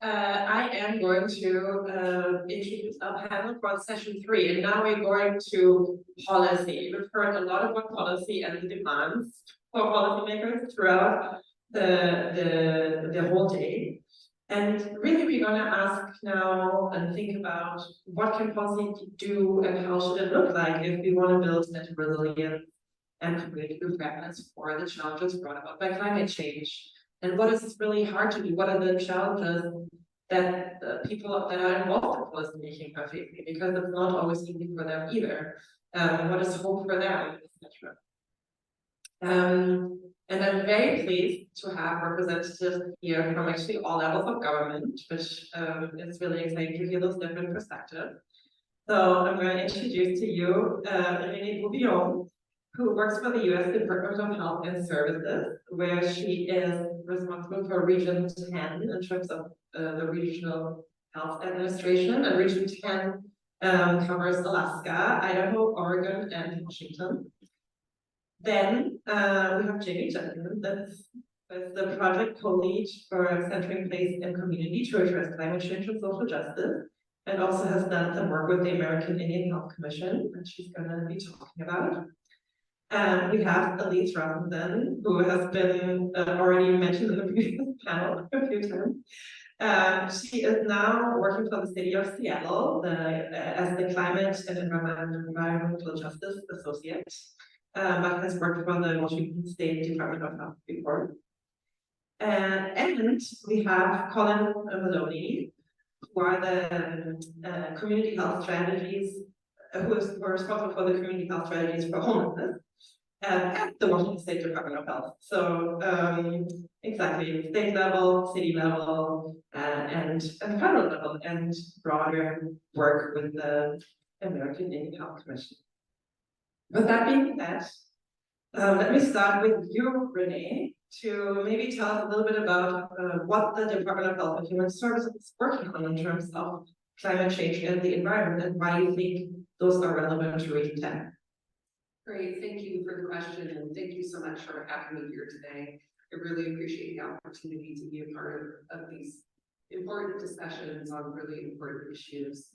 I am going to introduce our panel for session 3, and now we're going to policy. We've heard a lot about policy and the demands for policymakers throughout the whole day. And really, we're going to ask now and think about what can policy do and how should it look like if we want to build that resilience and community preparedness for the challenges brought about by climate change. And what is really hard to do? What are the challenges that people that are involved in policy making are facing? Because it's not always easy for them either. What is hope for them, etc. And I'm very pleased to have representatives here from actually all levels of government, which is really exciting to hear those different perspectives. So I'm going to introduce to you Renée Bouvion, who works for the US Department of Health and Services, where she is responsible for Region 10 in terms of the Regional Health Administration. And Region 10 covers Alaska, Idaho, Oregon, and Washington. Then we have Judkins, that's the project co-lead for Centering Place and Community to address climate change and social justice, and also has done some work with the American Indian Health Commission, which she's going to be talking about. We have Elise Robinson, who has been already mentioned in the previous panel a few times. She is now working for the city of Seattle as the Climate and Environmental Justice Associate, but has worked for the Washington State Department of Health before. And we have Colin Maloney, who are the community health strategies, who is responsible for the community health strategies for homelessness at the Washington State Department of Health. So exactly, state level, city level, and federal level, and broader work with the American Indian Health Commission. With that being said, let me start with you, Renée, to maybe tell us a little bit about what the Department of Health and Human Services is working on in terms of climate change and the environment, and why you think those are relevant to Region 10. Great, thank you for the question, and thank you so much for having me here today. I really appreciate the opportunity to be a part of these important discussions on really important issues.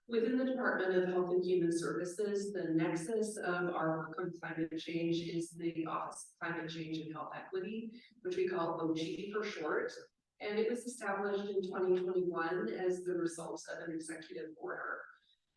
Within the Department of Health and Human Services, the nexus of our work on climate change is the Office of Climate Change and Health Equity, which we call OCHE for short. And it was established in 2021 as the result of an executive order.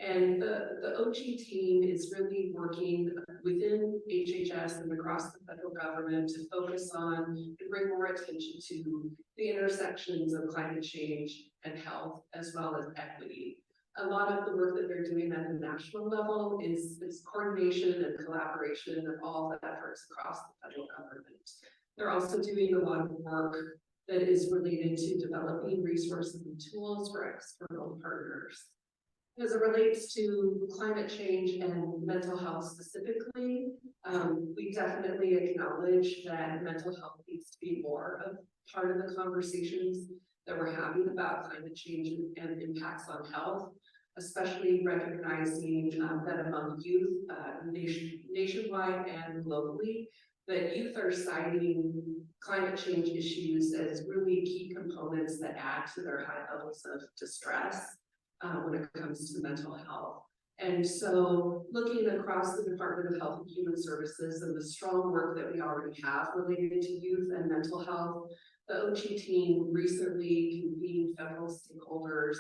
And the OCHE team is really working within HHS and across the federal government to focus on and bring more attention to the intersections of climate change and health, as well as equity. A lot of the work that they're doing at the national level is coordination and collaboration of all the efforts across the federal government. They're also doing a lot of work that is related to developing resources and tools for external partners. As it relates to climate change and mental health specifically, we definitely acknowledge that mental health needs to be more of part of the conversations that we're having about climate change and impacts on health, especially recognizing that among youth nationwide and globally, that youth are citing climate change issues as really key components that add to their high levels of distress when it comes to mental health. And so looking across the Department of Health and Human Services and the strong work that we already have related to youth and mental health, the OCHE team recently convened federal stakeholders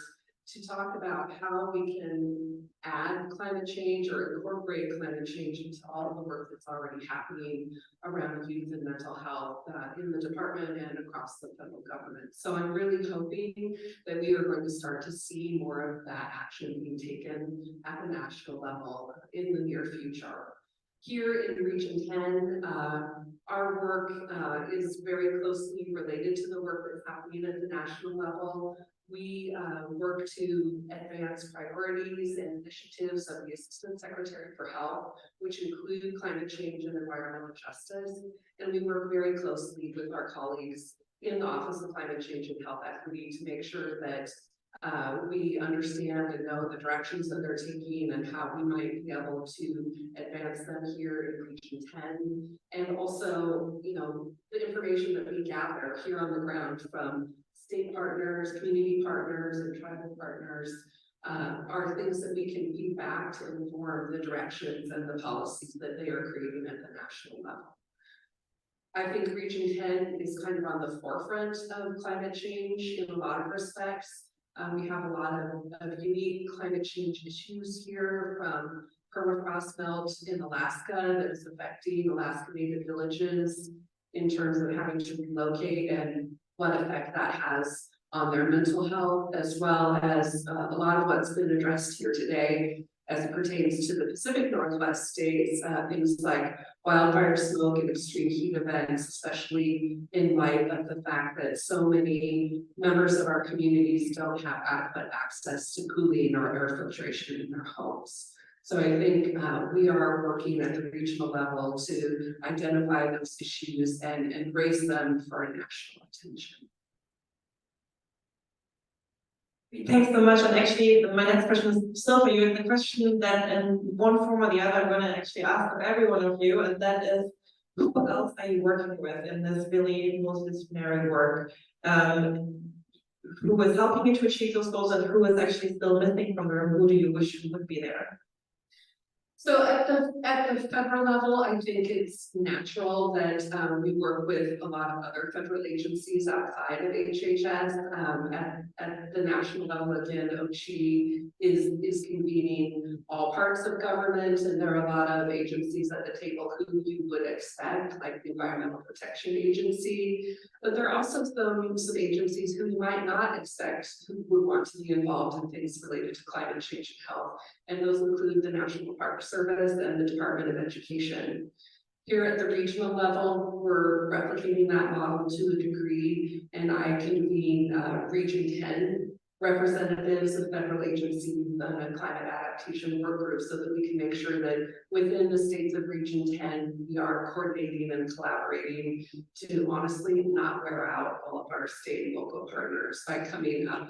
to talk about how we can add climate change or incorporate climate change into all of the work that's already happening around youth and mental health in the department and across the federal government. So I'm really hoping that we are going to start to see more of that action being taken at the national level in the near future. Here in Region 10, our work is very closely related to the work that's happening at the national level. We work to advance priorities and initiatives of the Assistant Secretary for Health, which include climate change and environmental justice. And we work very closely with our colleagues in the Office of Climate Change and Health Equity to make sure that we understand and know the directions that they're taking and how we might be able to advance them here in Region 10. And also, you know, the information that we gather here on the ground from state partners, community partners, and tribal partners are things that we can feed back to inform the directions and the policies that they are creating at the national level. I think Region 10 is kind of on the forefront of climate change in a lot of respects. We have a lot of unique climate change issues here, from permafrost melt in Alaska that is affecting Alaska Native villages in terms of having to relocate and what effect that has on their mental health, as well as a lot of what's been addressed here today as it pertains to the Pacific Northwest states, things like wildfire smoke and extreme heat events, especially in light of the fact that so many members of our communities don't have adequate access to cooling or air filtration in their homes. So I think we are working at the regional level to identify those issues and raise them for national attention. Thanks so much. And actually, my next question is still for you. And the question that in one form or the other, I'm going to actually ask of every one of you, and that is, who else are you working with in this really multidisciplinary work? Who is helping you to achieve those goals, and who is actually still missing from the room? Who do you wish would be there? So at the federal level, I think it's natural that we work with a lot of other federal agencies outside of HHS. At the national level, again, OCHE is convening all parts of government, and there are a lot of agencies at the table who you would expect, like the Environmental Protection Agency. But there are also some agencies who you might not expect who would want to be involved in things related to climate change and health. And those include the National Park Service and the Department of Education. Here at the regional level, we're replicating that model to a degree, and I convene Region 10 representatives of federal agencies and a climate adaptation work group so that we can make sure that within the states of Region 10, we are coordinating and collaborating to honestly not wear out all of our state and local partners by coming up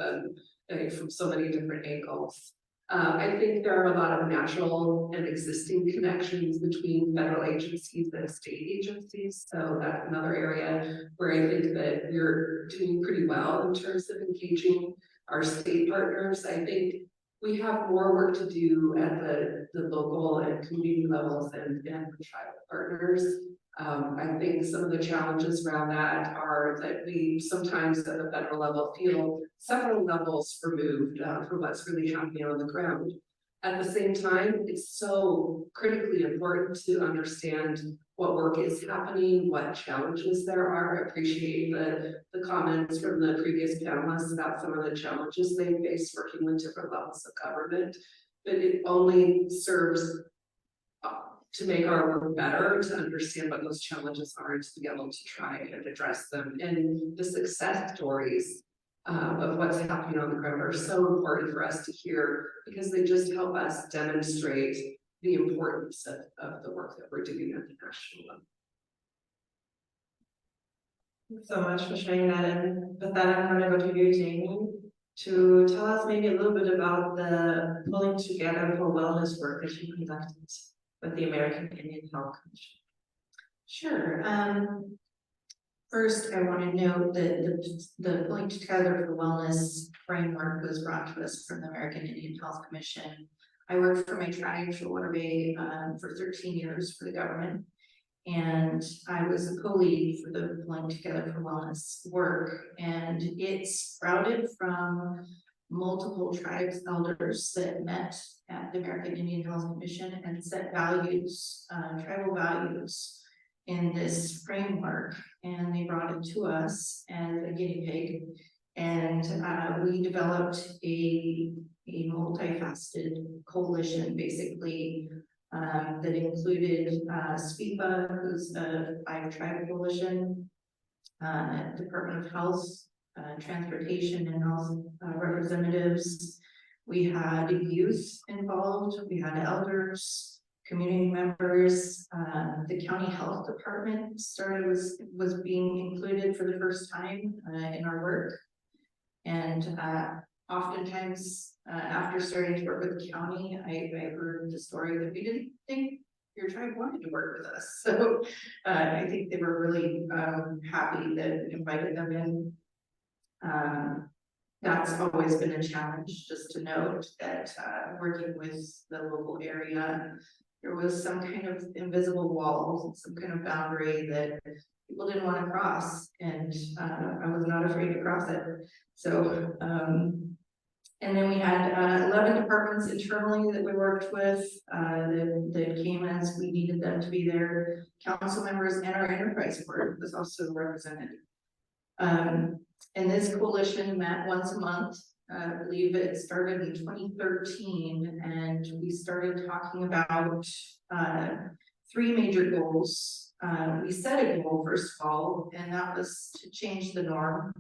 from so many different angles. I think there are a lot of natural and existing connections between federal agencies and state agencies. So that's another area where I think that we're doing pretty well in terms of engaging our state partners. I think we have more work to do at the local and community levels and tribal partners. I think some of the challenges around that are that we sometimes at the federal level feel several levels removed from what's really happening on the ground. At the same time, it's so critically important to understand what work is happening, what challenges there are. I appreciate the comments from the previous panelists about some of the challenges they face working with different levels of government, but it only serves to make our work better, to understand what those challenges are, and to be able to try and address them. And the success stories of what's happening on the ground are so important for us to hear, because they just help us demonstrate the importance of the work that we're doing at the national level. Thanks so much for sharing that. And with that, I'm going to go to you, Jamie, to tell us maybe a little bit about the pulling together for wellness work that you conducted with the American Indian Health Commission. Sure. First, I want to note that the Pulling Together for Wellness framework was brought to us from the American Indian Health Commission. I worked for my tribe, Water Bay, for 13 years for the government, and I was a co-lead for the Pulling Together for Wellness work, and it sprouted from multiple tribes elders that met at the American Indian Health Commission and set values, tribal values in this framework, and they brought it to us as a guinea pig, and we developed a multifaceted coalition, basically, that included SPIPA, who's a 5-tribe coalition, Department of Health, Transportation and Health representatives. We had youth involved, we had elders, community members, the county health department was being included for the first time in our work. And oftentimes after starting to work with the county, I heard the story that we didn't think your tribe wanted to work with us. So I think they were really happy that we invited them in. That's always been a challenge, just to note that, working with the local area, there was some kind of invisible wall, some kind of boundary that people didn't want to cross, and I was not afraid to cross it. So, and then we had 11 departments internally that we worked with that came as we needed them to be there. Council members and our enterprise board was also represented. And this coalition met once a month. I believe it started in 2013, and we started talking about 3 major goals. We set a goal, first of all, and that was to change the norm.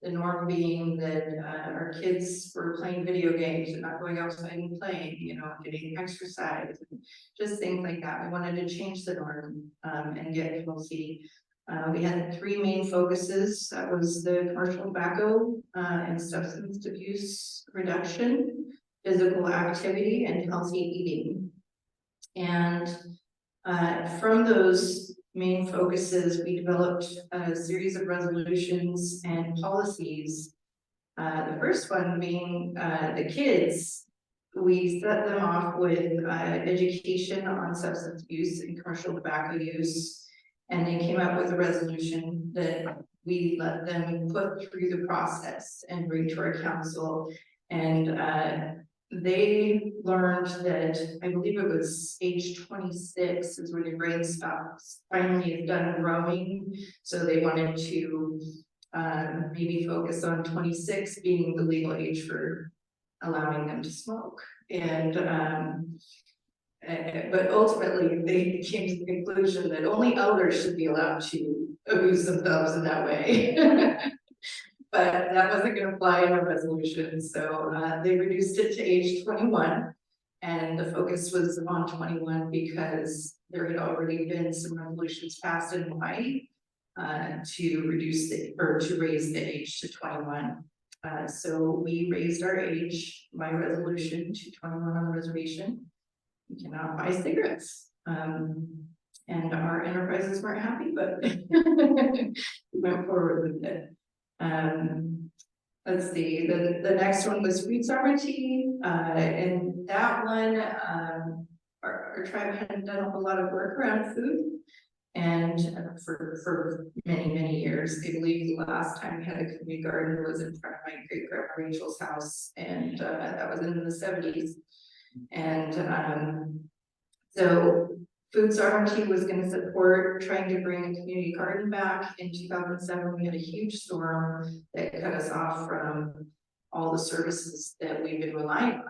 The norm being that our kids were playing video games and not going outside and playing, you know, getting exercise, and just things like that. We wanted to change the norm and get healthy. We had 3 main focuses. That was the commercial tobacco and substance abuse reduction, physical activity, and healthy eating. And from those main focuses, we developed a series of resolutions and policies. The first one being the kids. We set them off with education on substance abuse and commercial tobacco use. And they came up with a resolution that we let them put through the process and bring to our council. And they learned that, I believe it was age 26 is when your brain stops, finally is done growing. So they wanted to maybe focus on 26 being the legal age for allowing them to smoke. And but ultimately they came to the conclusion that only elders should be allowed to abuse themselves in that way. But that wasn't going to fly in a resolution, so they reduced it to age 21, and the focus was on 21 because there had already been some resolutions passed in Hawaii to reduce to raise the age to 21. So we raised our age by resolution to 21 on the reservation. You cannot buy cigarettes. And our enterprises weren't happy, but we went forward with it. Let's see, the next one was food sovereignty. And that one, our tribe hadn't done a lot of work around food. And for many years, I believe the last time we had a community garden was in front of my great grandma Rachel's house, and that was in the 70s. And so food sovereignty was going to support trying to bring a community garden back. In 2007, we had a huge storm that cut us off from all the services that we've been relying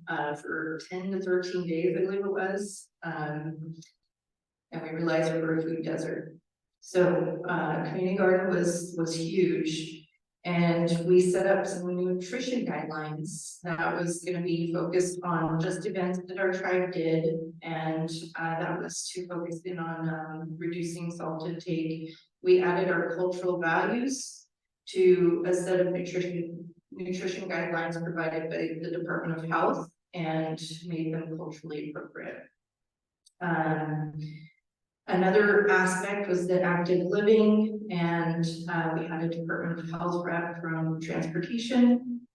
on for 10 to 13 days, I believe it was. And we realized we were a food desert. So community garden was huge. And we set up some nutrition guidelines that was going to be focused on just events that our tribe did. And that was to focus in on reducing salt intake. We added our cultural values to a set of nutrition guidelines provided by the Department of Health and made them culturally appropriate. Another aspect was the active living, and we had a Department of Health rep from transportation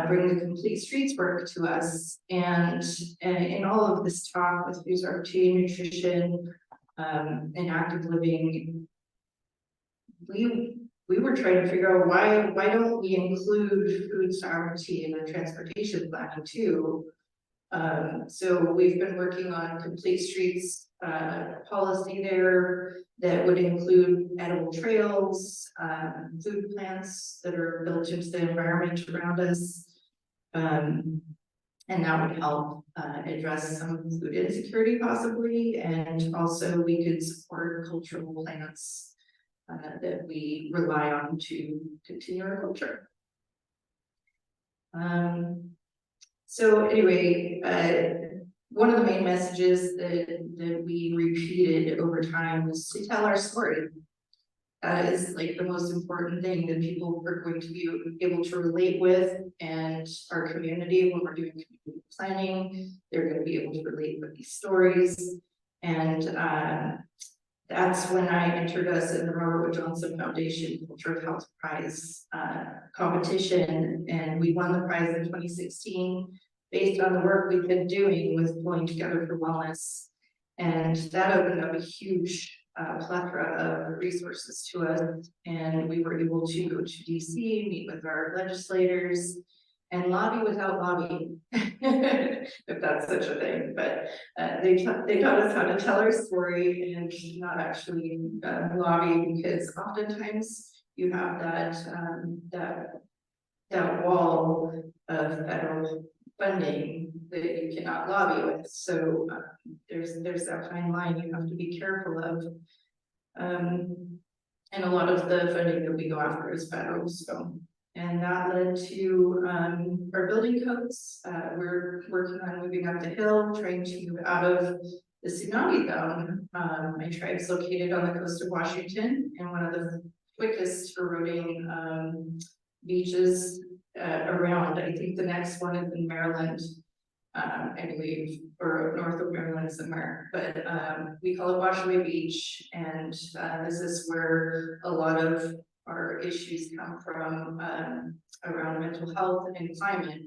bring the complete streets work to us. And in all of this talk with food sovereignty, nutrition, and active living, we were trying to figure out why don't we include food sovereignty in the transportation planning too. So we've been working on complete streets policy there that would include edible trails, food plants that are built into the environment around us. And that would help address some food insecurity possibly, and also we could support cultural plants that we rely on to continue our culture. So anyway, one of the main messages that we repeated over time was to tell our story. That is like the most important thing that people are going to be able to relate with, and our community, when we're doing community planning, they're going to be able to relate with these stories. And that's when I entered us in the Robert Wood Johnson Foundation Culture of Health Prize competition, and we won the prize in 2016 based on the work we've been doing with Pulling Together for Wellness. And that opened up a huge plethora of resources to us, and we were able to go to DC, meet with our legislators, and lobby without lobbying, if that's such a thing. But they taught us how to tell our story and not actually lobby, because oftentimes you have that wall of federal funding that you cannot lobby with. So there's that fine line you have to be careful of. And a lot of the funding that we go after is federal. So, and that led to our building codes. We're working on moving up the hill, trying to move out of the tsunami zone. My tribe's located on the coast of Washington, and one of the quickest eroding beaches around. I think the next one is in Maryland, I believe, or north of Maryland somewhere, but we call it Washaway Beach, and this is where a lot of our issues come from around mental health and climate.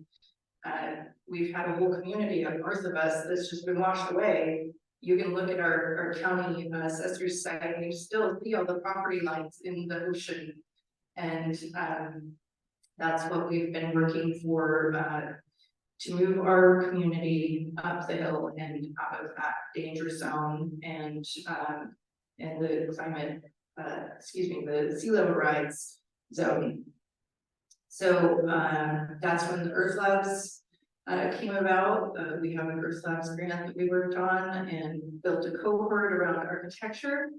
We've had a whole community up north of us that's just been washed away. You can look at our county assessor's site, and you still see all the property lines in the ocean, and that's what we've been working for, to move our community up the hill and out of that danger zone, and the climate, the sea level rise zone. So that's when the Earth Labs came about. We have an Earth Labs grant that we worked on and built a cohort around architecture.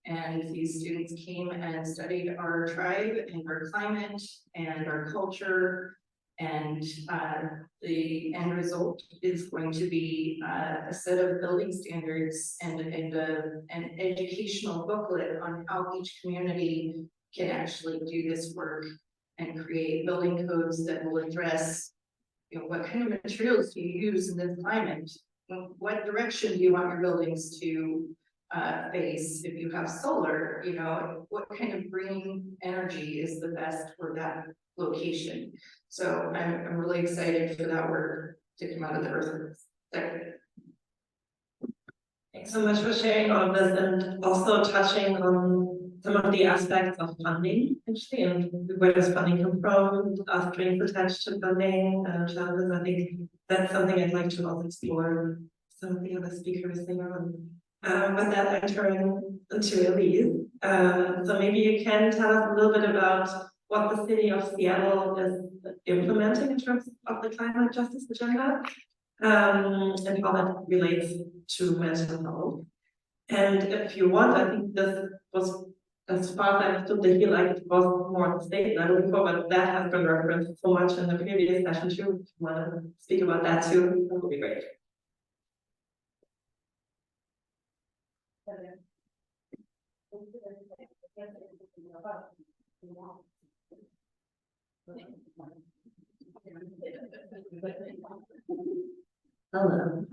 And these students came and studied our tribe and our climate and our culture. And the end result is going to be a set of building standards and an educational booklet on how each community can actually do this work and create building codes that will address, what kind of materials do you use in this climate? What direction do you want your buildings to face? If you have solar, what kind of green energy is the best for that location? So I'm really excited for that work to come out of the Earth sector. Thanks so much for sharing all of this, and also touching on some of the aspects of funding, actually, and where does funding come from, strings attached to funding, challenges. I think that's something I'd like to also explore some of the other speakers there on. With that, I turn to Elise. So maybe you can tell us a little bit about what the city of Seattle is implementing in terms of the climate justice agenda, and how that relates to mental health. And if you want, I think this was, as far as I understood, the feel like it was more on the state level before, but that has been referenced so much in the previous session too. If you want to speak about that too, that would be great. Hello.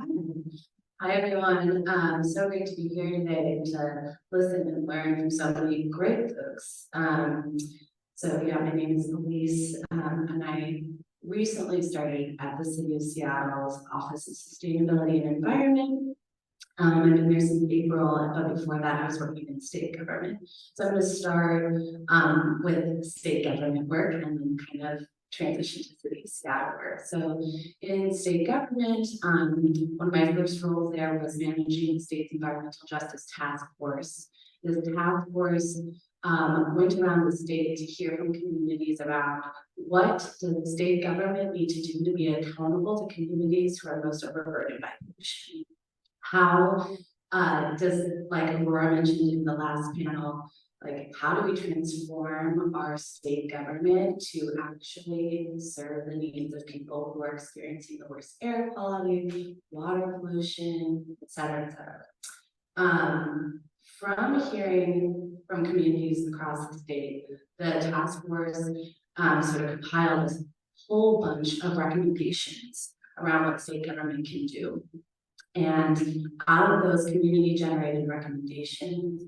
Hi, everyone. So great to be here today to listen and learn from so many great folks. So yeah, my name is Elise, and I recently started at the City of Seattle's Office of Sustainability and Environment. I've been there since April, but before that I was working in state government. So I'm going to start with state government work and then kind of transition to City of Seattle work. So in state government, one of my first roles there was managing the state's environmental justice task force. This task force went around the state to hear from communities around what does the state government need to do to be accountable to communities who are most overburdened by pollution. How does, like Laura mentioned in the last panel, like how do we transform our state government to actually serve the needs of people who are experiencing the worst air quality, water pollution, et cetera, et cetera. From hearing from communities across the state, the task force sort of compiled a whole bunch of recommendations around what state government can do. And out of those community generated recommendations,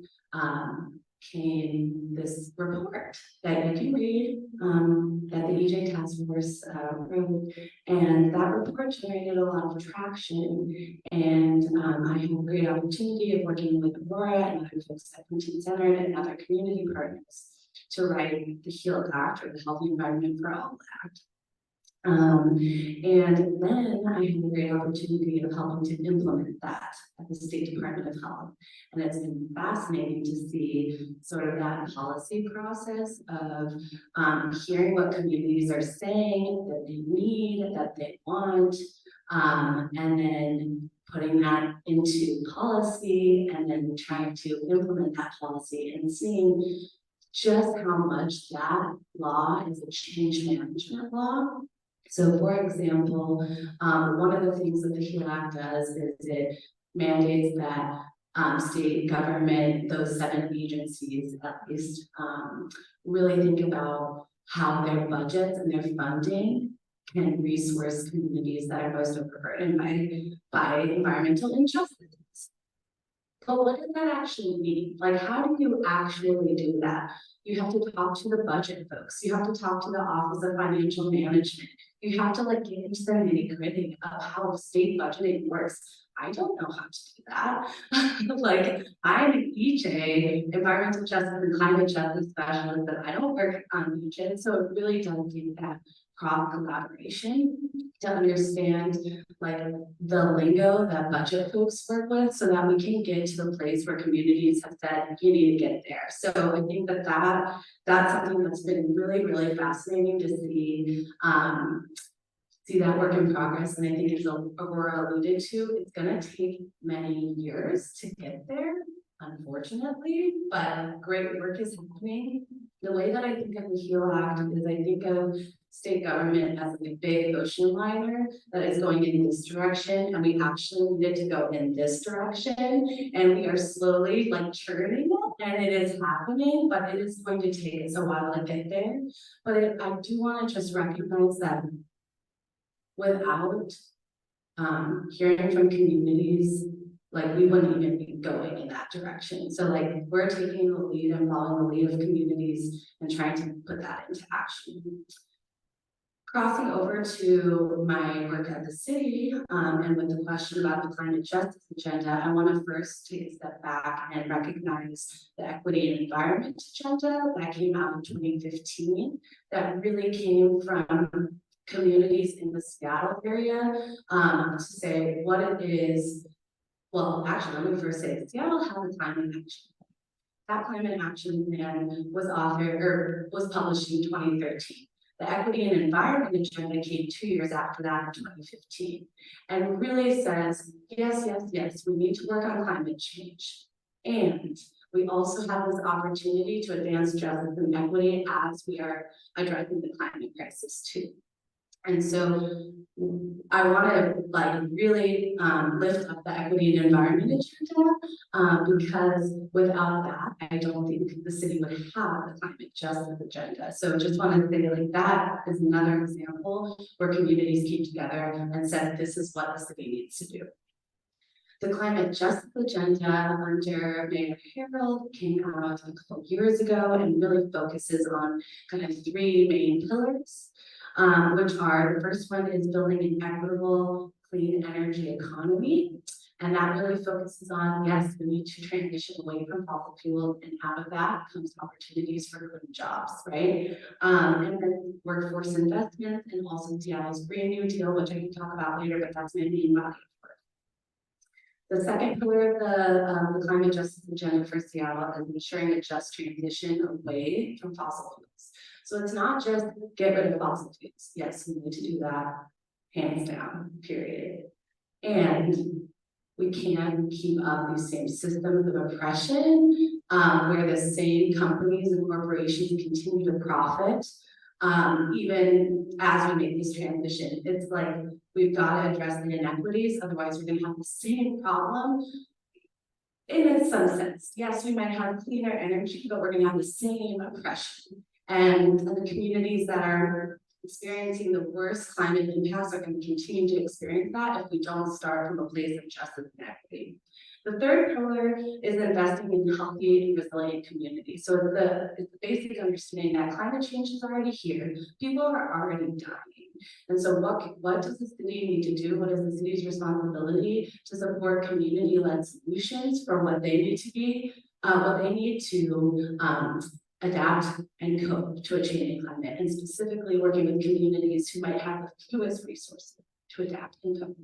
came this report that you can read, that the EJ Task Force wrote, and that report generated a lot of traction. And I had a great opportunity of working with Lara and other folks at Clinton Center and other community partners to write the HEAL Act, or the Healthy Environment for All Act. And then I had a great opportunity of helping to implement that at the State Department of Health. And it's been fascinating to see sort of that policy process of hearing what communities are saying that they need, that they want, and then putting that into policy and then trying to implement that policy and seeing just how much that law is a change management law. So for example, one of the things that the HEAL Act does is it mandates that state government, those 7 agencies at least, really think about how their budgets and their funding can resource communities that are most overburdened by environmental injustices. But what does that actually mean? Like, how do you actually do that? You have to talk to the budget folks. You have to talk to the Office of Financial Management. You have to like get into the nitty-gritty of how state budgeting works. I don't know how to do that. Like, I'm an EJ, environmental justice and climate justice specialist, but I don't work on EJ, so it really does take that cross collaboration to understand like the lingo that budget folks work with, so that we can get to the place where communities have said you need to get there. So I think that that's something that's been really, really fascinating to see. See that work in progress, and I think as Aurora alluded to, it's going to take many years to get there, unfortunately, but great work is happening. The way that I think of the HEAL Act is I think of state government as a big ocean liner that is going in this direction, and we actually needed to go in this direction, and we are slowly like churning it, and it is happening, but it is going to take us a while to get there. But I do want to just recognize that without hearing from communities, like we wouldn't even be going in that direction. So like we're taking the lead and following the lead of communities and trying to put that into action. Crossing over to my work at the city, and with the question about the climate justice agenda, I want to first take a step back and recognize the equity and environment agenda that came out in 2015, that really came from communities in the Seattle area, to say what it is. Well, actually, let me first say Seattle has a climate action. That climate action plan was published in 2013. The equity and environment agenda came 2 years after that in 2015, and really says, yes, yes, yes, we need to work on climate change. And we also have this opportunity to advance justice and equity as we are addressing the climate crisis too. And so I want to like really lift up the equity and environment agenda, because without that, I don't think the city would have the climate justice agenda. So just want to say like that is another example where communities came together and said, this is what the city needs to do. The climate justice agenda under Mayor Harold came out a couple years ago and really focuses on kind of 3 main pillars. Which are, the first one is building an equitable, clean energy economy. And that really focuses on, yes, we need to transition away from fossil fuel, and out of that comes opportunities for good jobs, right? And then workforce investments, and also Seattle's Green New Deal, which I can talk about later, but that's my main body of work. The second pillar of the climate justice agenda for Seattle is ensuring a just transition away from fossil fuels. So it's not just get rid of fossil fuels. Yes, we need to do that, hands down, period. And we can't keep up these same systems of oppression, where the same companies and corporations continue to profit, even as we make this transition. It's like, we've got to address the inequities, otherwise we're going to have the same problem. In some sense, yes, we might have cleaner energy, but we're going to have the same oppression. And the communities that are experiencing the worst climate impacts are going to continue to experience that if we don't start from a place of justice and equity. The third pillar is investing in healthy and resilient communities. So it's the basic understanding that climate change is already here. People are already dying. And so what does the city need to do? What is the city's responsibility to support community-led solutions for what they need to be, what they need to adapt and cope to a changing climate, and specifically working with communities who might have the fewest resources to adapt and cope.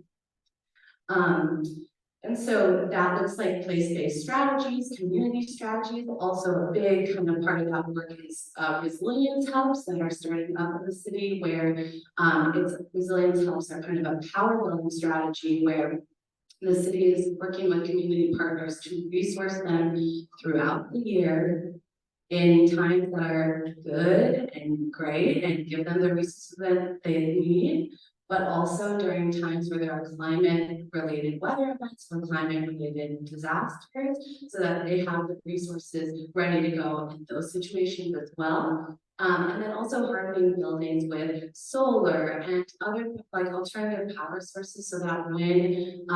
And so that looks like place-based strategies, community strategies. Also a big kind of part of that work is resilience hubs that are starting up in the city, where resilience hubs are kind of a power building strategy where the city is working with community partners to resource them throughout the year in times that are good and great and give them the resources that they need, but also during times where there are climate-related weather events or climate-related disasters, so that they have the resources ready to go in those situations as well. And then also hardening buildings with solar and other like alternative power sources, so that when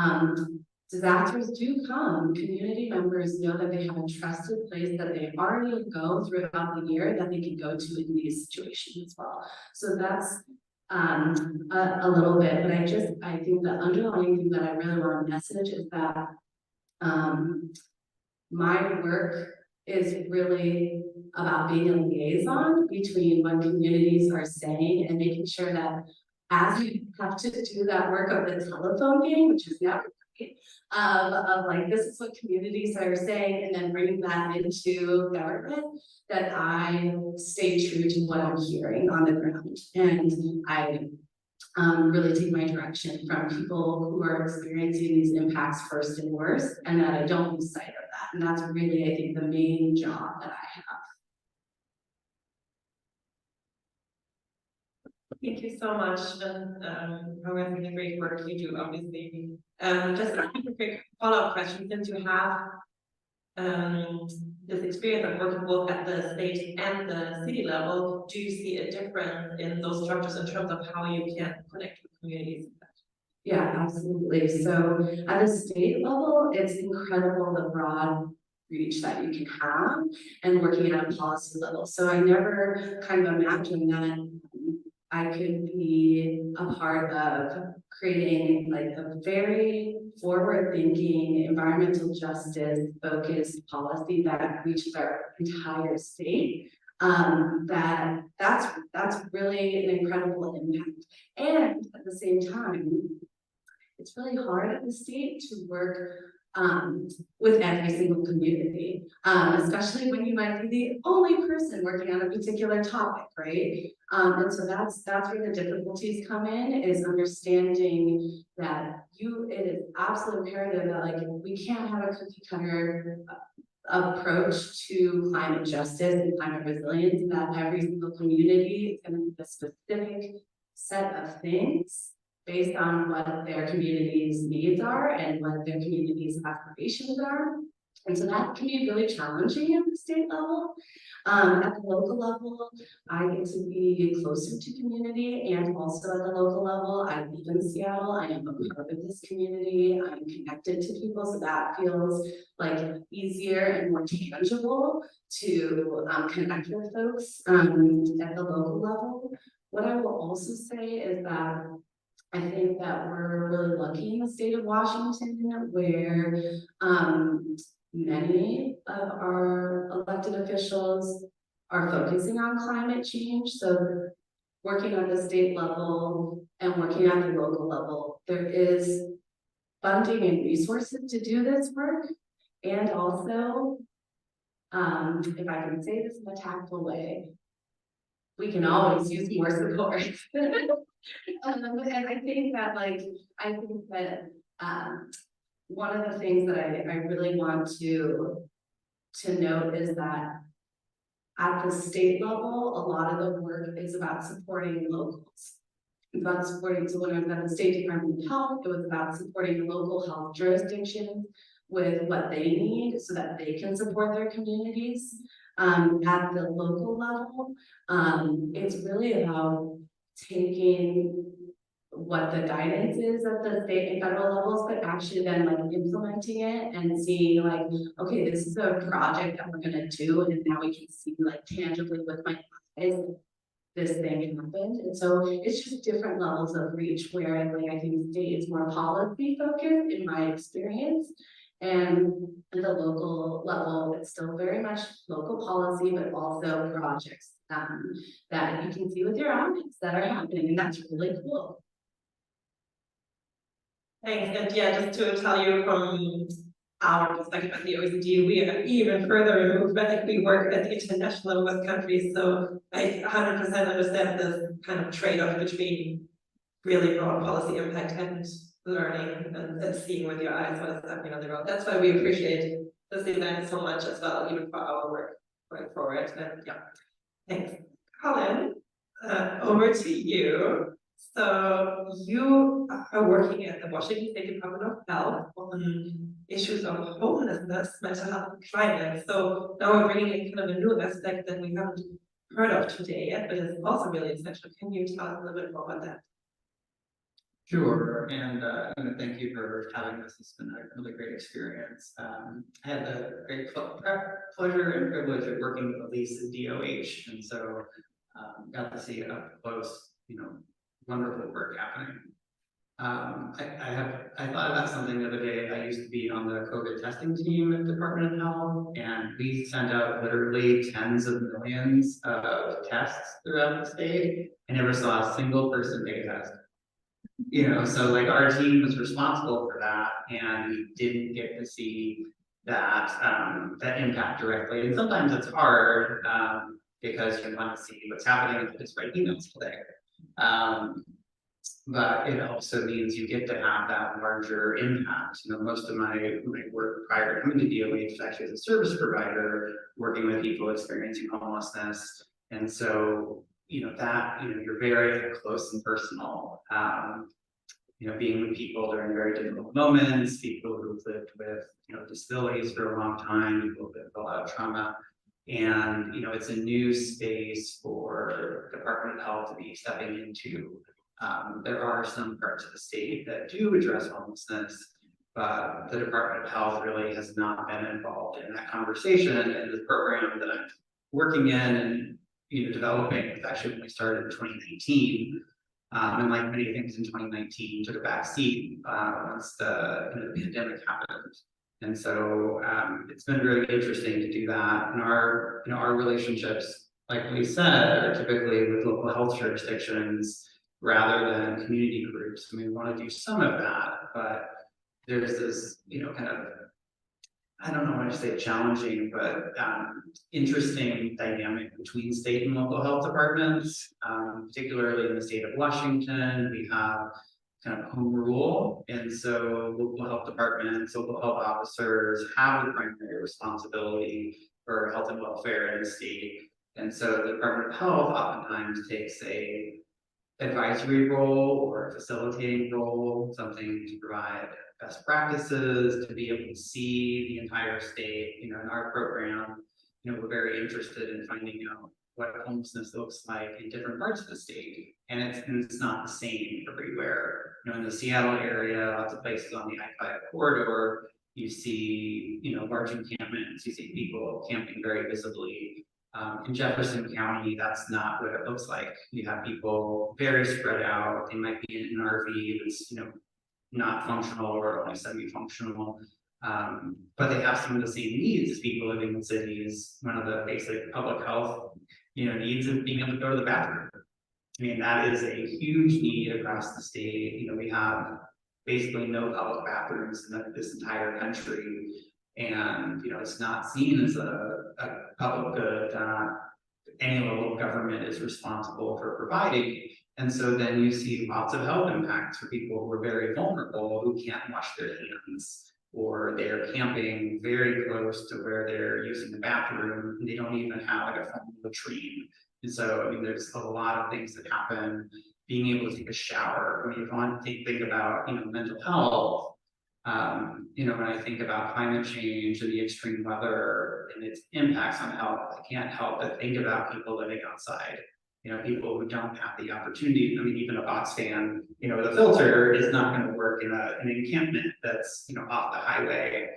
disasters do come, community members know that they have a trusted place that they already go throughout the year that they can go to in these situations as well. So that's a little bit, but I think the underlying thing that I really want to message is that my work is really about being a liaison between what communities are saying and making sure that as we have to do that work of the telephone game, which is never great, of like, this is what communities are saying, and then bringing that into government, that I stay true to what I'm hearing on the ground. And I really take my direction from people who are experiencing these impacts first and worst, and that I don't lose sight of that. And that's really, I think, the main job that I have. Thank you so much, and for the great work you do, obviously. Just a quick follow-up question, since you have this experience of working both at the state and the city level, do you see a difference in those structures in terms of how you can connect with communities? Yeah, absolutely. So at the state level, it's incredible the broad reach that you can have and working at a policy level. So I never kind of imagined that I could be a part of creating like a very forward-thinking, environmental justice focused policy that reaches our entire state. That's really an incredible impact. And at the same time, it's really hard at the state to work with every single community, especially when you might be the only person working on a particular topic, right? And so that's where the difficulties come in, is understanding that it is absolutely imperative that like we can't have a cookie cutter approach to climate justice and climate resilience, and that every single community is going to need a specific set of things based on what their community's needs are and what their community's aspirations are. And so that can be really challenging at the state level. At the local level, I get to be closer to community, and also at the local level, I live in Seattle. I am a part of this community. I'm connected to people, so that feels like easier and more tangible to connect with folks at the local level. What I will also say is that I think that we're really lucky in the state of Washington, where many of our elected officials are focusing on climate change. So working at the state level and working at the local level, there is funding and resources to do this work. And also, if I can say this in a tactful way, we can always use more support. And I think that one of the things that I really want to note is that at the state level, a lot of the work is about supporting locals. It's about supporting, so when I was at the State Department of Health, it was about supporting local health jurisdictions with what they need so that they can support their communities. At the local level, it's really about taking what the guidance is at the state and federal levels, but actually then like implementing it and seeing like, okay, this is a project that we're gonna do, and now we can see like tangibly with my eyes this thing happened. And so it's just different levels of reach, where like I think state is more policy focused in my experience. And at the local level, it's still very much local policy, but also projects that you can see with your eyes that are happening, and that's really cool. Thanks, and yeah, just to tell you from our perspective at the OECD, we are even further removed, but like we work at the international with countries, so I 100% understand this kind of trade-off between really broad policy impact and learning and seeing with your eyes what is happening on the road. That's why we appreciate this event so much as well, even for our work going forward. And yeah, thanks. Colin, over to you. So you are working at the Washington State Department of Health on issues of homelessness, mental health, and climate. So now we're bringing in kind of a new aspect that we haven't heard of today yet, but it's also really essential. Can you tell us a little bit more about that? Sure, and thank you for having us. It's been a really great experience. I had the great pleasure and privilege of working with Elise at DOH, and so got to see it up close. Wonderful work happening. I thought about something the other day. I used to be on the COVID testing team at the Department of Health, and we sent out literally tens of millions of tests throughout the state. I never saw a single person take a test. So like our team was responsible for that, and we didn't get to see that that impact directly. And sometimes it's hard because you want to see what's happening and just write emails today. But it also means you get to have that larger impact. Most of my work prior to coming to DOH was actually as a service provider, working with people experiencing homelessness, and so that you're very close and personal. Being with people during very difficult moments, people who've lived with disabilities for a long time, people with a lot of trauma, and it's a new space for the Department of Health to be stepping into. There are some parts of the state that do address homelessness, but the Department of Health really has not been involved in that conversation. And the program that I'm working in and developing was actually when we started in 2019. And like many things in 2019, took a back seat once the pandemic happened. And so it's been really interesting to do that. And our relationships, like we said, are typically with local health jurisdictions rather than community groups. We want to do some of that, but there's this kind of, I don't know when to say challenging, but interesting dynamic between state and local health departments, particularly in the state of Washington. We have kind of home rule, and so local health departments, local health officers have the primary responsibility for health and welfare in the state. And so the Department of Health oftentimes takes a advisory role or a facilitating role, something to provide best practices, to be able to see the entire state. In our program, we're very interested in finding out what homelessness looks like in different parts of the state, and it's not the same everywhere. In the Seattle area, lots of places on the I-5 corridor, you see large encampments, you see people camping very visibly. In Jefferson County, that's not what it looks like. You have people very spread out. They might be in an RV that's not functional or only semi-functional, but they have some of the same needs as people living in cities. One of the basic public health needs is being able to go to the bathroom. I mean, that is a huge need across the state. We have basically no public bathrooms in this entire country. And it's not seen as a public good that any level of government is responsible for providing. And so then you see lots of health impacts for people who are very vulnerable, who can't wash their hands, or they're camping very close to where they're using the bathroom, and they don't even have like a formal latrine. And so there's a lot of things that happen. Being able to take a shower, when you want to think about mental health. When I think about climate change and the extreme weather and its impacts on health, I can't help but think about people living outside. People who don't have the opportunity, I mean, even a box fan, the filter is not going to work in an encampment that's, off the highway.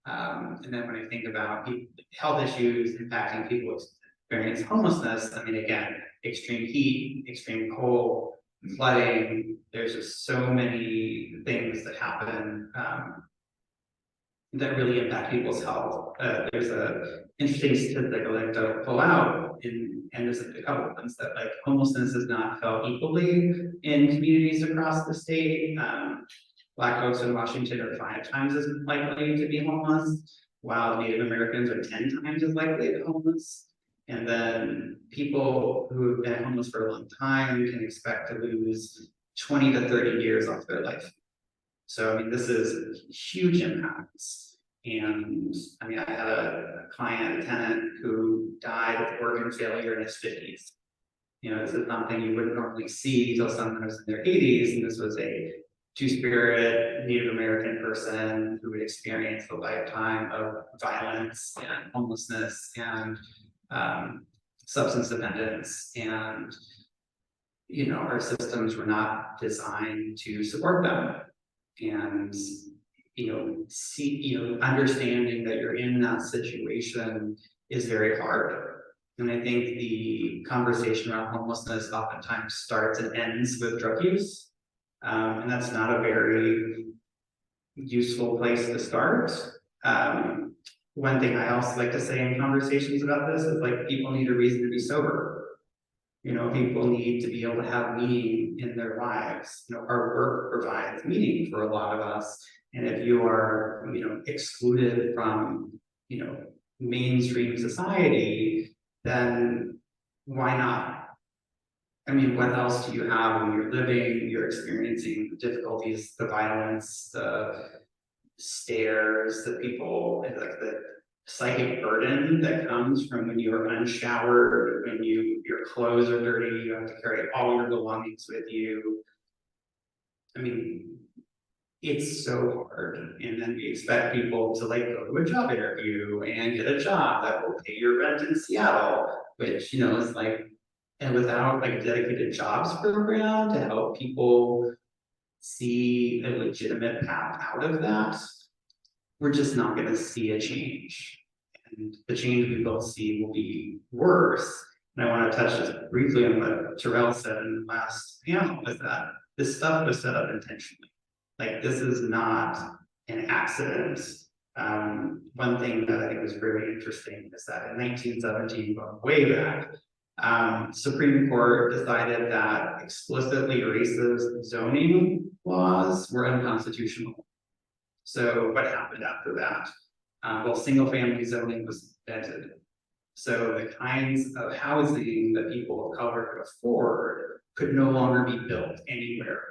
And then when I think about health issues impacting people experience homelessness, I mean, again, extreme heat, extreme cold, flooding, there's just so many things that happen that really impact people's health. There's a interesting statistic I like to pull out, and there's a couple of ones that like homelessness is not felt equally in communities across the state. Black folks in Washington are 5 times as likely to be homeless, while Native Americans are 10 times as likely to be homeless. And then people who have been homeless for a long time can expect to lose 20 to 30 years off their life. So, I mean, this is huge impacts. And I mean, I had a client, a tenant who died of organ failure in his 50s. This is something you wouldn't normally see until someone was in their 80s. And this was a Two-Spirit Native American person who had experienced a lifetime of violence and homelessness and substance dependence. And, our systems were not designed to support them. And understanding that you're in that situation is very hard. And I think the conversation around homelessness oftentimes starts and ends with drug use. And that's not a very useful place to start. One thing I also like to say in conversations about this is like people need a reason to be sober. People need to be able to have meaning in their lives. Our work provides meaning for a lot of us. And if you are, excluded from, mainstream society, then why not? I mean, what else do you have when you're living, you're experiencing the difficulties, the violence, the stares, the people, like the psychic burden that comes from when you're unshowered, when your clothes are dirty, you have to carry all your belongings with you. I mean, it's so hard. And then we expect people to like go to a job interview and get a job that will pay your rent in Seattle, which, is like, and without like a dedicated jobs program to help people see a legitimate path out of that, we're just not going to see a change. And the change we will see will be worse. And I want to touch just briefly on what Terrell said in the last panel, is that this stuff was set up intentionally. Like, this is not an accident. One thing that I think was really interesting is that in 1917, going way back, Supreme Court decided that explicitly racist zoning laws were unconstitutional. So what happened after that? Well, single family zoning was invented. So the kinds of housing that people of color could afford could no longer be built anywhere.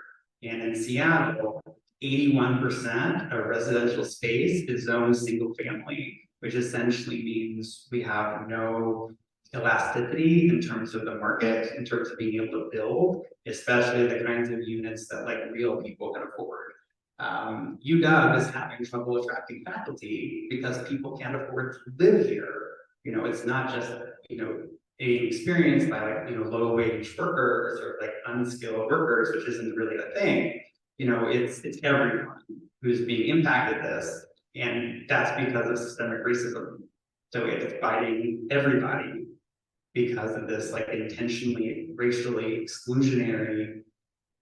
And in Seattle, 81% of residential space is zoned single family, which essentially means we have no elasticity in terms of the market, in terms of being able to build, especially the kinds of units that like real people can afford. UW is having trouble attracting faculty because people can't afford to live here. It's not just, being experienced by like, low wage workers or like unskilled workers, which isn't really a thing. It's everyone who's being impacted this. And that's because of systemic racism. So it's fighting everybody because of this like intentionally racially exclusionary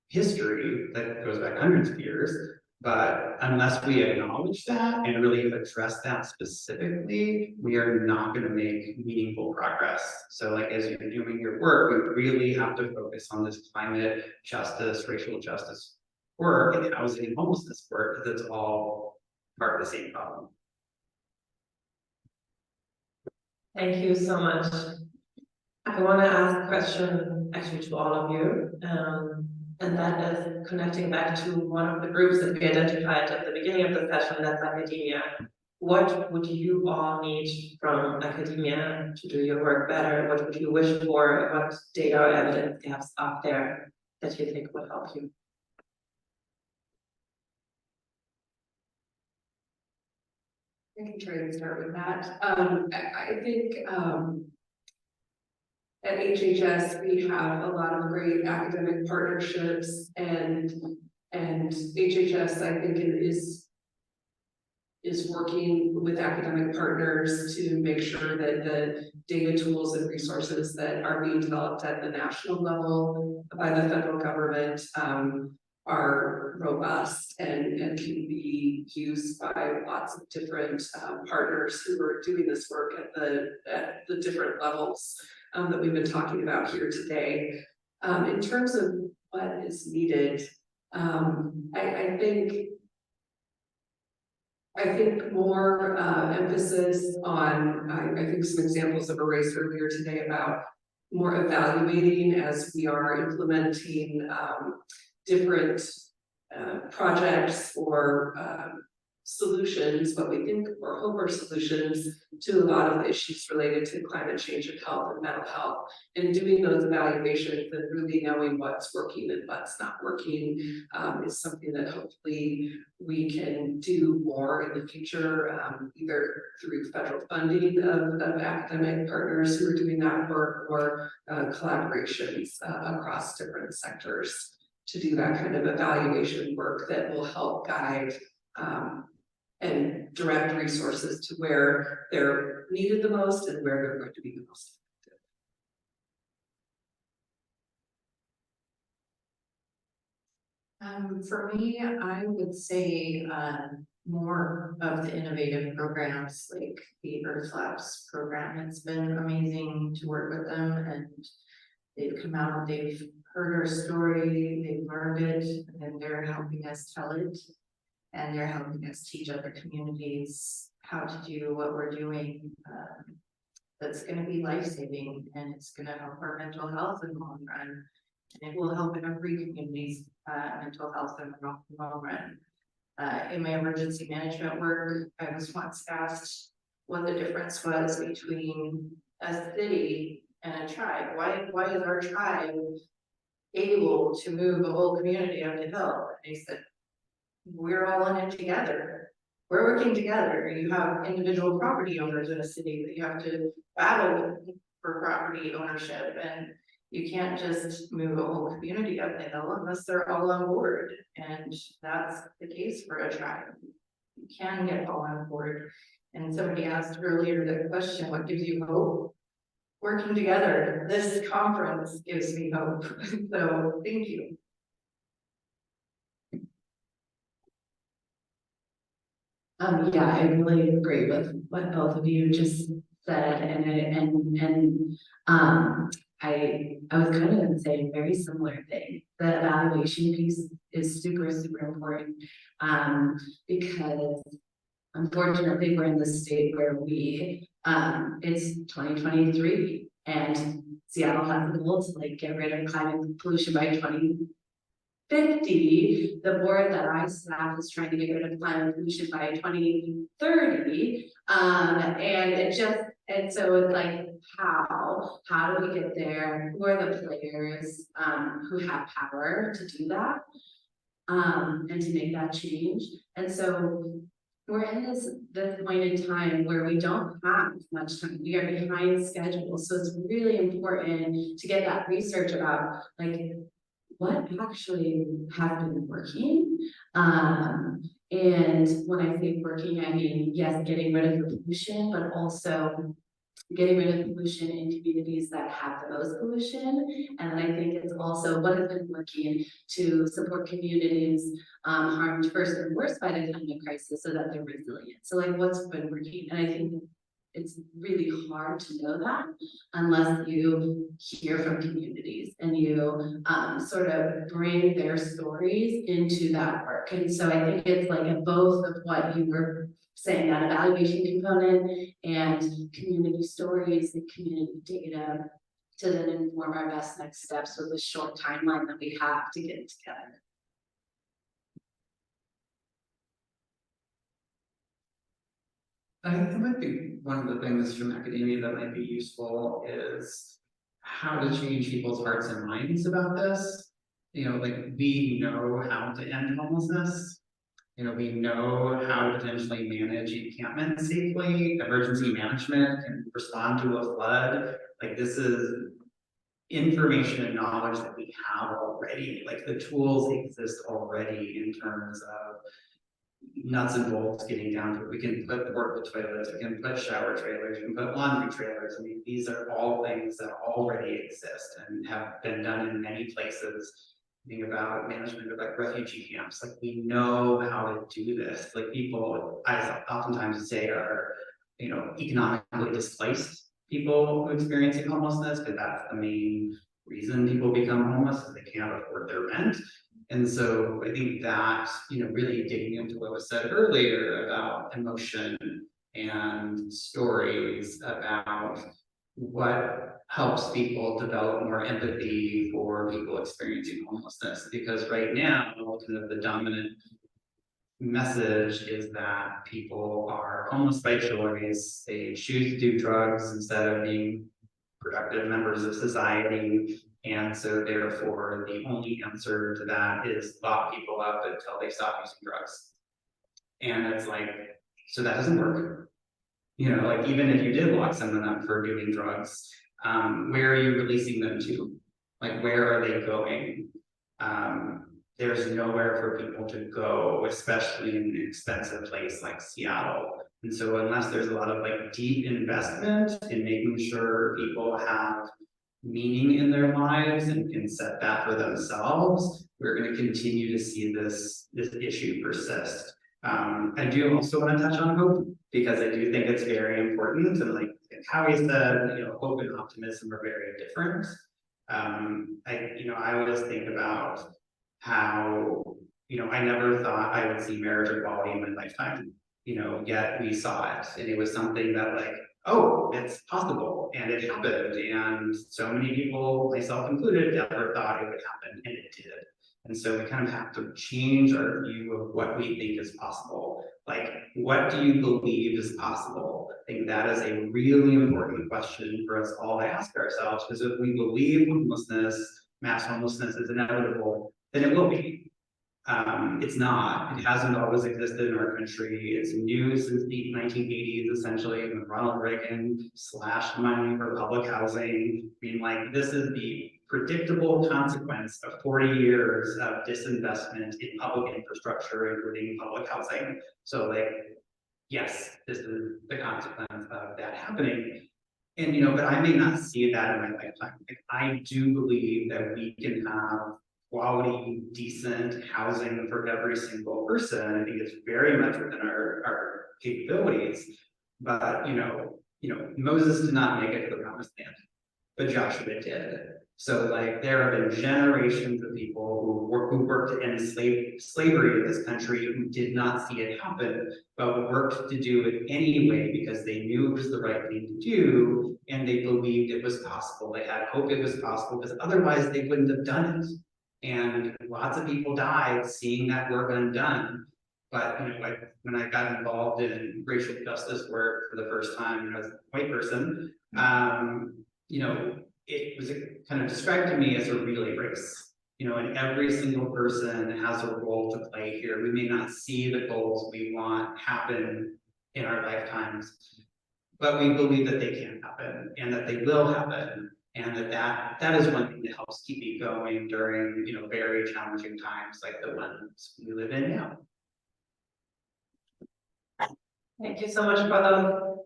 history that goes back hundreds of years. But unless we acknowledge that and really address that specifically, we are not going to make meaningful progress. So like, as you're doing your work, we really have to focus on this climate justice, racial justice work, and housing and homelessness work, because it's all part of the same problem. Thank you so much. I want to ask a question actually to all of you. And that is connecting back to one of the groups that we identified at the beginning of the session, that's academia. What would you all need from academia to do your work better? What would you wish for? What data or evidence gaps out there that you think would help you? I can try to start with that. I think at HHS, we have a lot of great academic partnerships and HHS, I think it is working with academic partners to make sure that the data tools and resources that are being developed at the national level by the federal government are robust and can be used by lots of different partners who are doing this work at the different levels that we've been talking about here today. In terms of what is needed, I think more emphasis on, I think some examples that were raised earlier today about more evaluating as we are implementing different projects or solutions, what we think or hope are solutions to a lot of the issues related to climate change and health and mental health, and doing those evaluations and really knowing what's working and what's not working is something that hopefully we can do more in the future, either through federal funding of academic partners who are doing that work or collaborations across different sectors to do that kind of evaluation work that will help guide and direct resources to where they're needed the most and where they're going to be the most effective. For me, I would say more of the innovative programs like the Earth Labs program. It's been amazing to work with them, and they've come out, they've heard our story, they've learned it, and they're helping us tell it. And they're helping us teach other communities how to do what we're doing. That's going to be life-saving, and it's going to help our mental health in the long run. And it will help in every community's mental health in the long run. In my emergency management work, I was once asked what the difference was between a city and a tribe. Why is our tribe able to move a whole community up the hill? And they said, we're all in it together. We're working together. You have individual property owners in a city that you have to battle for property ownership, and you can't just move a whole community up the hill unless they're all on board. And that's the case for a tribe. You can get all on board. And somebody asked earlier the question, what gives you hope? Working together. This conference gives me hope. So thank you. Yeah, I really agree with what both of you just said, and I was kind of saying a very similar thing. The evaluation piece is super important, because unfortunately we're in the state where it's 2023 and Seattle has the goal to like get rid of climate pollution by 2050. The board that I staff is trying to get rid of climate pollution by 2030. And so it's like, how do we get there? Who are the players who have power to do that and to make that change? And so we're in this point in time where we don't have much time. We are behind schedule. So it's really important to get that research about like what actually has been working. And when I say working, I mean, yes, getting rid of the pollution, but also getting rid of pollution in communities that have the most pollution. And I think it's also what has been working to support communities harmed first and worst by the climate crisis so that they're resilient. So like what's been working, and I think it's really hard to know that unless you hear from communities and you sort of bring their stories into that work. And so I think it's like a both of what you were saying, that evaluation component and community stories and community data to then inform our best next steps with the short timeline that we have to get it together. I think that might be one of the things from academia that might be useful is how to change people's hearts and minds about this. You know, like we know how to end homelessness. You know, we know how to potentially manage encampment safely, emergency management, and respond to a flood. Like this is information and knowledge that we have already, like the tools exist already in terms of nuts and bolts getting down to it. We can put portable toilets, we can put shower trailers, we can put laundry trailers. I mean, these are all things that already exist and have been done in many places. Think about management of like refugee camps. Like we know how to do this. Like people, I oftentimes say, are economically displaced people who experiencing homelessness, but that's the main reason people become homeless is they can't afford their rent. And so I think that, really digging into what was said earlier about emotion and stories about what helps people develop more empathy for people experiencing homelessness. Because right now, kind of the dominant message is that people are homeless by choice. They choose to do drugs instead of being productive members of society. And so therefore, the only answer to that is lock people up until they stop using drugs. And it's like, so that doesn't work. Like even if you did lock someone up for doing drugs, where are you releasing them to? Like, where are they going? There's nowhere for people to go, especially in an expensive place like Seattle. And so unless there's a lot of like deep investment in making sure people have meaning in their lives and can set that for themselves, we're going to continue to see this issue persist. I do also want to touch on hope because I do think it's very important. And like Howie said, hope and optimism are very different. I always think about how, I never thought I would see marriage equality in my lifetime, yet we saw it. And it was something that like, oh, it's possible, and it happened. And so many people, myself included, never thought it would happen, and it did. And so we kind of have to change our view of what we think is possible. Like, what do you believe is possible? I think that is a really important question for us all to ask ourselves, because if we believe mass homelessness is inevitable, then it will be. It's not. It hasn't always existed in our country. It's new since the 1980s, essentially, when Ronald Reagan slashed money for public housing. I mean, like, this is the predictable consequence of 40 years of disinvestment in public infrastructure, including public housing. So, like, yes, this is the consequence of that happening. And, but I may not see that in my lifetime. Like, I do believe that we can have quality, decent housing for every single person. I think it's very much within our capabilities. But Moses did not make it to the promised land, but Joshua did. So like there have been generations of people who worked to end slavery in this country who did not see it happen, but worked to do it anyway because they knew it was the right thing to do and they believed it was possible. They had hope it was possible because otherwise they wouldn't have done it. And lots of people died seeing that work undone. But when I got involved in racial justice work for the first time as a white person, it was kind of described to me as a relay race. And every single person has a role to play here. We may not see the goals we want happen in our lifetimes, but we believe that they can happen and that they will happen. And that is one thing that helps keep me going during very challenging times like the ones we live in now. Thank you so much for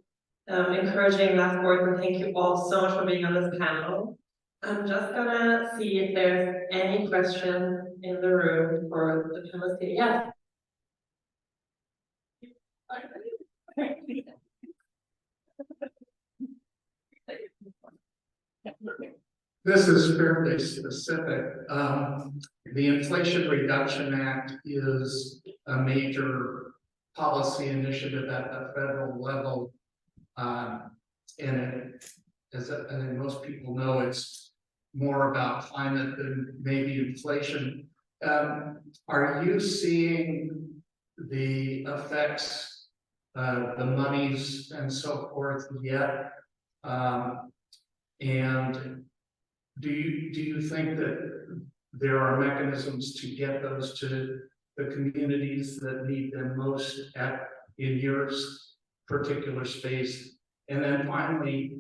the encouraging last words, and thank you all so much for being on this panel. I'm just gonna see if there's any questions in the room for the panelists here. Yeah. This is fairly specific. The Inflation Reduction Act is a major policy initiative at the federal level. And as I think most people know, it's more about climate than maybe inflation. Are you seeing the effects, the monies and so forth yet? And do you think that there are mechanisms to get those to the communities that need them most in your particular space? And then finally,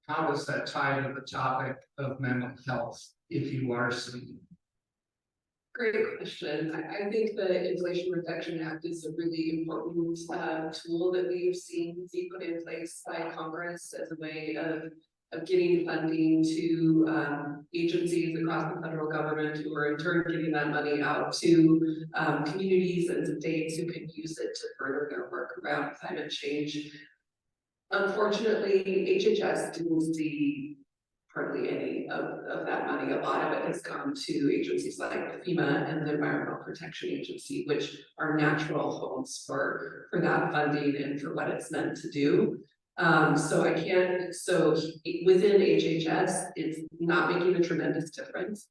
how does that tie to the topic of mental health if you are seeing? Great question. I think the Inflation Reduction Act is a really important tool that we've seen be put in place by Congress as a way of getting funding to agencies across the federal government who are in turn giving that money out to communities and states who can use it to further their work around climate change. Unfortunately, HHS didn't see hardly any of that money. A lot of it has gone to agencies like FEMA and the Environmental Protection Agency, which are natural homes for that funding and for what it's meant to do. So within HHS, it's not making a tremendous difference.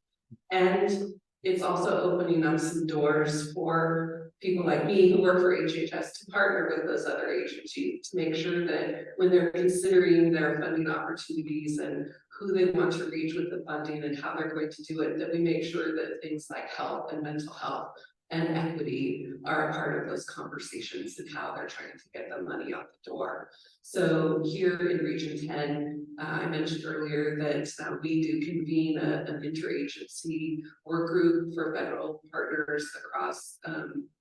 And it's also opening up some doors for people like me who work for HHS to partner with those other agencies to make sure that when they're considering their funding opportunities and who they want to reach with the funding and how they're going to do it, that we make sure that things like health and mental health and equity are a part of those conversations and how they're trying to get the money out the door. So here in Region 10, I mentioned earlier that we do convene an interagency work group for federal partners across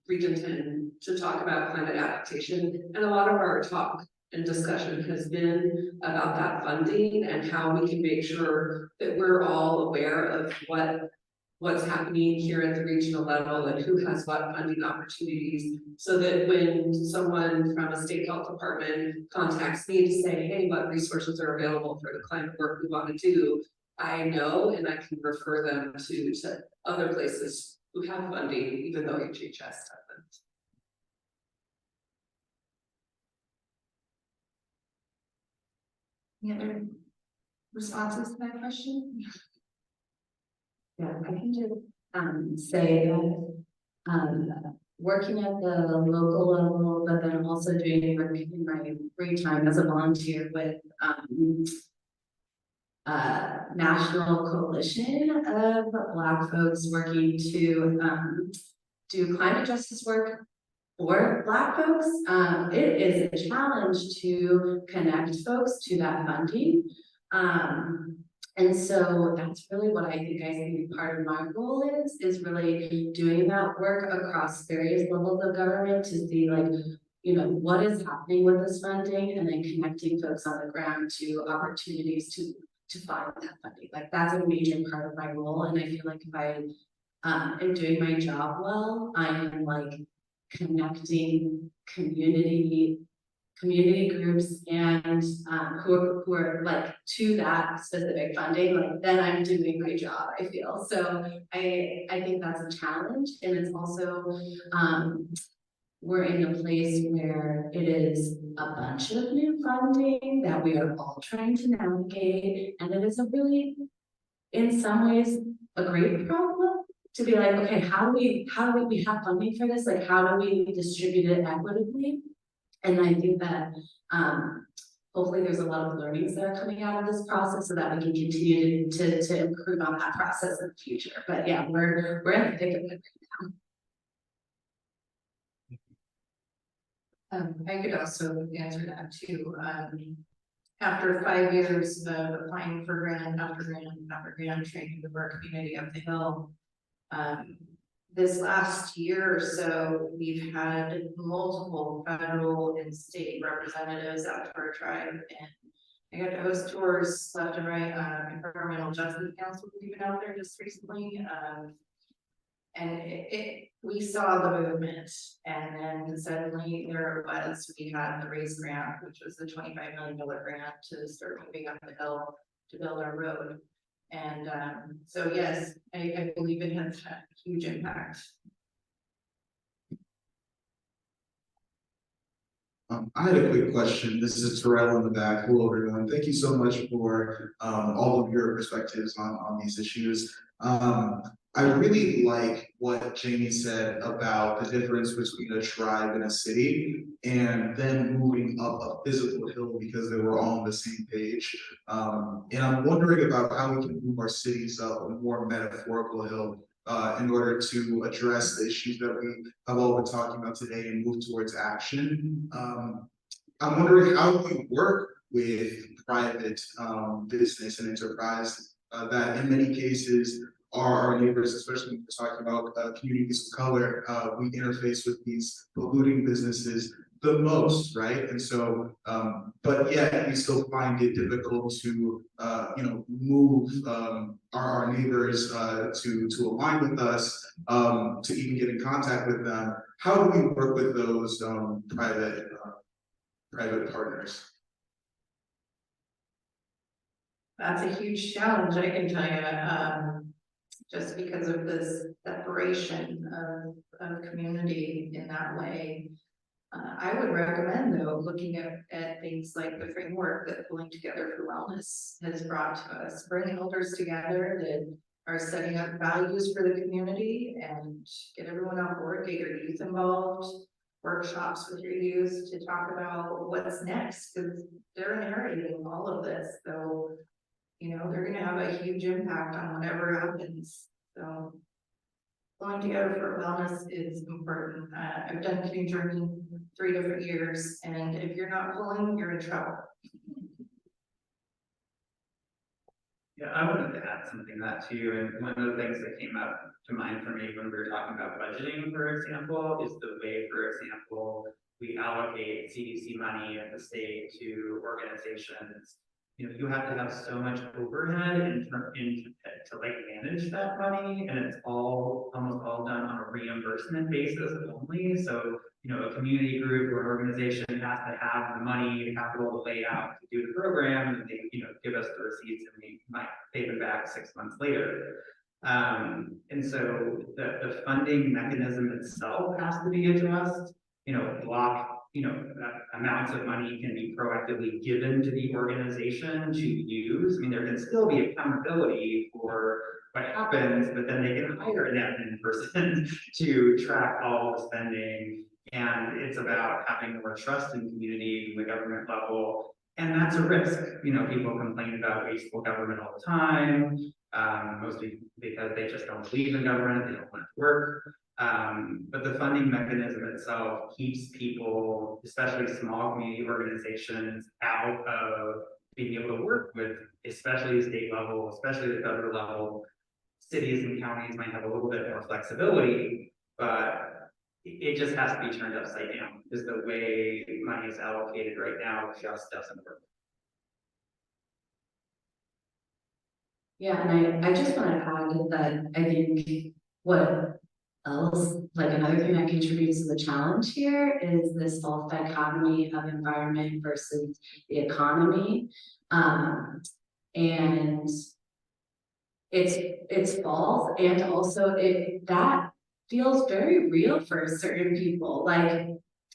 Region 10 to talk about climate adaptation. And a lot of our talk and discussion has been about that funding and how we can make sure that we're all aware of what's happening here at the regional level and who has what funding opportunities, so that when someone from a state health department contacts me to say, hey, what resources are available for the climate work we want to do, I know and I can refer them to other places who have funding, even though HHS doesn't. Any other responses to that question? Yeah, I can just say that working at the local level, but then also doing work in my free time as a volunteer with national coalition of Black folks working to do climate justice work for Black folks. It is a challenge to connect folks to that funding. And so that's really what I think part of my role is really doing that work across various levels of government to see, like, you know, what is happening with this funding, and then connecting folks on the ground to opportunities to find that funding. Like, that's a major part of my role. And I feel like if I am doing my job well, I am like connecting community groups and who are like to that specific funding, like then I'm doing my job, I feel. So I think that's a challenge. And it's also we're in a place where it is a bunch of new funding that we are all trying to navigate, and it is a really, in some ways, a great problem to be like, okay, how do we have funding for this? Like, how do we distribute it equitably? And I think that hopefully there's a lot of learnings that are coming out of this process so that we can continue to improve on that process in the future. But yeah, we're in the thick of it right now. I could also answer that too. After 5 years of applying for grant after grant, training the work community up the hill, this last year or so, we've had multiple federal and state representatives out to our tribe, and I got to host tours left and right. Environmental Justice Council has been out there just recently, and we saw the movement, and then suddenly there we had the RAISE grant, which was the $25 million grant to start moving up the hill to build our road. And so yes, I believe it has had a huge impact. I had a quick question. This is Terrell in the back. Hello, everyone. Thank you so much for all of your perspectives on these issues. I really like what Jamie said about the difference between a tribe and a city, and then moving up a physical hill because they were all on the same page. And I'm wondering about how we can move our cities up a more metaphorical hill in order to address the issues that we have all been talking about today and move towards action. I'm wondering how we work with private business and enterprise that in many cases are our neighbors, especially when we're talking about communities of color. We interface with these polluting businesses the most, right? And so, but yet we still find it difficult to, move our neighbors to align with us, to even get in contact with them. How do we work with those private partners? That's a huge challenge, I can tell you, just because of this separation of community in that way. I would recommend, though, looking at things like the framework that Pulling Together for Wellness has brought to us, bring elders together that are setting up values for the community and get everyone on board, get your youth involved, workshops with your youth to talk about what's next, because they're inheriting all of this. So, they're gonna have a huge impact on whatever happens. So Pulling Together for Wellness is important. I've done Canoe Journey 3 different years, and if you're not pulling, you're in trouble. Yeah, I wanted to add something to that too, and one of the things that came up to mind for me when we were talking about budgeting, for example, is the way, for example, we allocate CDC money at the state to organizations. You have to have so much overhead to like manage that money, and it's almost all done on a reimbursement basis only. So, a community group or an organization has to have the money, the capital to lay out to do the program, and they, give us the receipts, and we might pay them back 6 months later. And so the funding mechanism itself has to be addressed. Block amounts of money can be proactively given to the organization to use. I mean, there can still be accountability for what happens, but then they can hire an admin person to track all the spending. And it's about having more trust in community in the government level. And that's a risk. People complain about wasteful government all the time, mostly because they just don't believe in government, they don't want it to work. But the funding mechanism itself keeps people, especially small community organizations, out of being able to work with, especially the state level, especially the federal level. Cities and counties might have a little bit more flexibility, but it just has to be turned upside down, because the way money is allocated right now just doesn't work. Yeah, and I just want to add that I think what else, like another thing that contributes to the challenge here is this false dichotomy of environment versus the economy. And it's false, and also that feels very real for certain people. Like,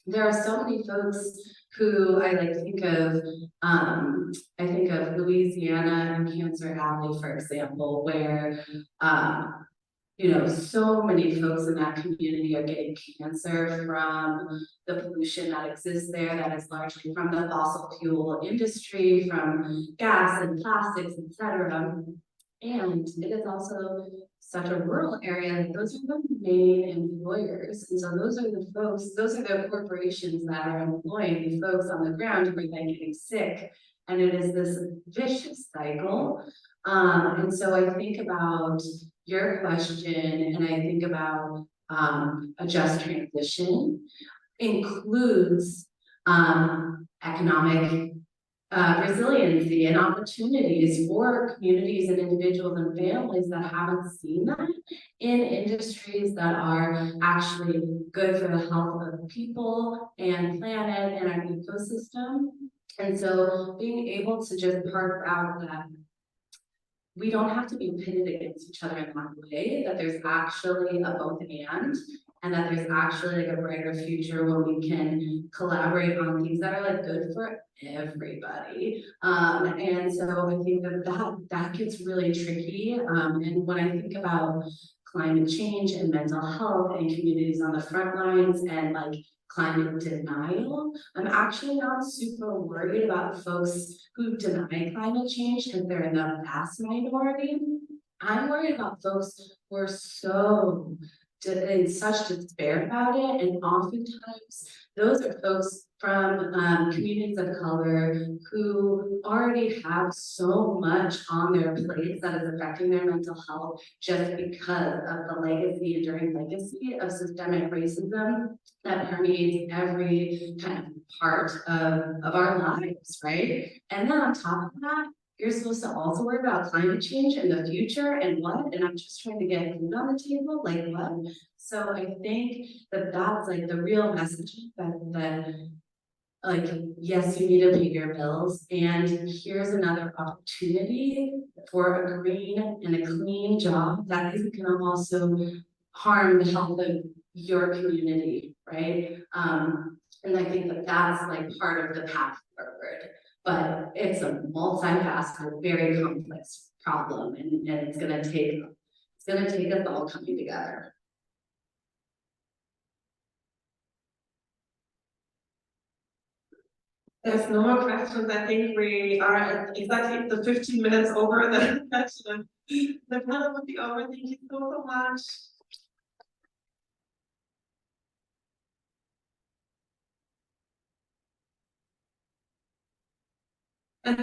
there are so many folks who I like to think of, I think of Louisiana and Cancer Alley, for example, where so many folks in that community are getting cancer from the pollution that exists there, that is largely from the fossil fuel industry, from gas and plastics, etc. And it is also such a rural area that those are the main employers. And so those are the corporations that are employing the folks on the ground who are then getting sick. And it is this vicious cycle. And so I think about your question, and I think about a just transition includes economic resiliency and opportunities for communities and individuals and families that haven't seen that in industries that are actually good for the health of people and planet and our ecosystem. And so being able to just parse out that we don't have to be pitted against each other in that way, that there's actually a both and that there's actually like a brighter future when we can collaborate on things that are like good for everybody. And so I think that gets really tricky. And when I think about climate change and mental health and communities on the front lines and like climate denial, I'm actually not super worried about folks who deny climate change because they're in the vast minority. I'm worried about folks who are so in such despair about it, and oftentimes those are folks from communities of color who already have so much on their plates that is affecting their mental health just because of the legacy, enduring legacy of systemic racism that permeates every kind of part of our lives, right? And then on top of that, you're supposed to also worry about climate change in the future and what? And I'm just trying to get food on the table, like what? So I think that that's like the real message that like, yes, you need to pay your bills, and here's another opportunity for a green and a clean job that isn't gonna also harm the health of your community, right? And I think that that's like part of the path forward, but it's a multifaceted, very complex problem, and it's gonna take us all coming together. There's no more questions. I think we are at exactly the 15 minutes over the panel would be over. Thank you so much.